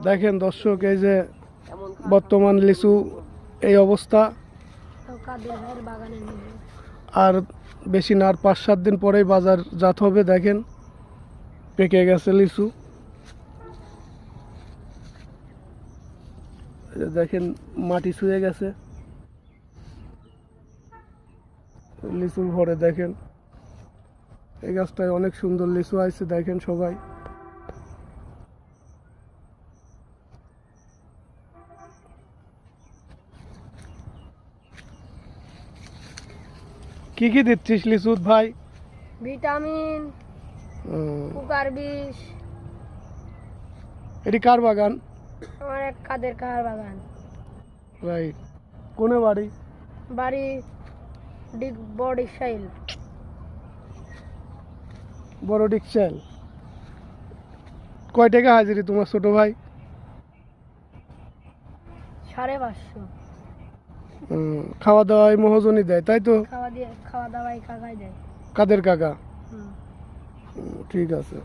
দেখেন দর্শক, এই যে বর্তমান লিচু এই অবস্থা। আর বেশি না, আর 5-7 দিন পরেই বাজারজাত হবে। দেখেন পেকে গেছে লিচু। দেখেন মাটি ছুঁয়ে গেছে লিচুর ভরে। দেখেন এই গাছটায় অনেক সুন্দর লিচু আছে। দেখেন সবাই, কি কি দিচ্ছিস লিচুত ভাই? ভিটামিন, পোকার বিষ। এটি কার বাগান? আমার এক কাদের কার বাগান। রাইট। কোনে বাড়ি? বাড়ি বড় সাইল। বড় ডিকচাল। কয় টাকা হাজিরি তোমার ছোট ভাই? 550। খাওয়া দাওয়ায় মহাজনই দেয়, তাই তো? খাওয়া দাওয়াই কাকাই দেয়। কাদের কাকা? ঠিক আছে।